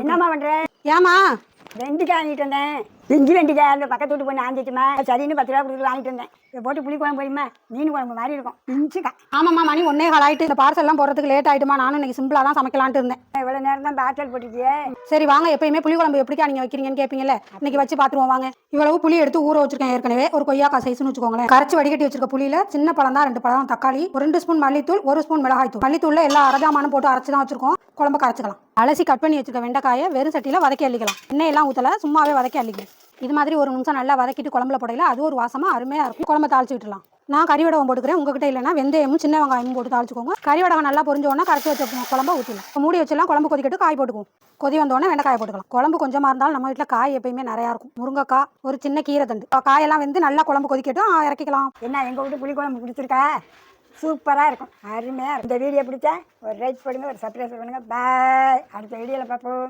என்னம்மா பண்ற? ஏமா வெண்டிக்காய் வாங்கிட்டு வந்தேன். இஞ்சி வெண்டிக்காய் அந்த பக்கத்து வீட்டு பொண்ணு ஆஞ்சிச்சுமா, சரின்னு 10 ரூபா கொடுத்து வாங்கிட்டு வந்தேன். இதை போட்டு புளி குழம்பு போயுமா, மீன் குழம்பு மாதிரி இருக்கும். இஞ்சிக்கா ஆமாம்மா மணி 1:15 ஆயிட்டு. இந்த பார்சல்லாம் போகிறதுக்கு லேட் ஆயிட்டுமா. நானும் இன்னைக்கு சிம்பிளாக தான் சமைக்கலான்ட்டு இருந்தேன். இவ்வளோ நேரம் தான் பாட்டல் போட்டுட்டியே. சரி வாங்க, எப்பயுமே புளி குழம்பு எப்படிக்கா நீங்கள் வைக்கிறீங்கன்னு கேட்பீங்கல்ல, இன்னைக்கு வச்சு பார்த்துருவோம் வாங்க. இவ்வளவு புளி எடுத்து ஊற வச்சிருக்கேன் ஏற்கனவே. ஒரு கொய்யாக்காய் சைஸ்னு வச்சுக்கோங்களேன். கரைச்சி வடிகட்டி வச்சிருக்க புளியில சின்ன பழம் தான் 2 பழம் தக்காளி, ஒரு 2 ஸ்பூன் மல்லித்தூள், 1 ஸ்பூன் மிளகாய் தூள். மல்லித்தூள்ல எல்லா அரஜாமானும் போட்டு அரைச்சி தான் வச்சிருக்கோம். குழம்பு கரைச்சிக்கலாம். அலசி கட் பண்ணி வச்சிருக்க வெண்டைக்காயை வெறும் சட்டியில் வதக்கி அள்ளிக்கலாம். எண்ணெய் எல்லாம் ஊற்றல, சும்மாவே வதக்கி அள்ளிக்கலாம். இது மாதிரி ஒரு நிமிஷம் நல்லா வதக்கிட்டு குழம்புல போடையில அது ஒரு வாசமாக அருமையாக இருக்கும். குழம்பு தாளிச்சு விட்டுலாம். நான் கறிவடகம் போட்டுக்கிறேன். உங்ககிட்ட இல்லைன்னா வெந்தயமும் சின்ன வெங்காயமும் போட்டு தாளிச்சுக்கோங்க. கறிவடகம் நல்லா பொரிஞ்சோன்னா கரைச்சி வச்சு குழம்பு ஊற்றிடலாம். மூடி வச்செல்லாம் குழம்பு கொதிக்கட்டு காய் போட்டுக்குவோம். கொதி வந்தோடனே வெண்டைக்காய் போட்டுக்கலாம். குழம்பு கொஞ்சமாக இருந்தாலும் நம்ம வீட்டில் காய் எப்பயுமே நிறையா இருக்கும். முருங்கைக்காய், ஒரு சின்ன கீரை தண்டு, காயெல்லாம் வந்து நல்லா குழம்பு கொதிக்கட்டும், இறக்கிக்கலாம். என்ன எங்கள் வீட்டு புளி குழம்பு பிடிச்சிருக்கா? சூப்பராக இருக்கும், அருமையாக இருக்கும். இந்த வீடியோ பிடிச்சா ஒரு லைக் போடுங்க, ஒரு சப்ஸ்கிரைப் பண்ணுங்கள். பாய். அடுத்த வீடியோவில் பார்ப்போம்.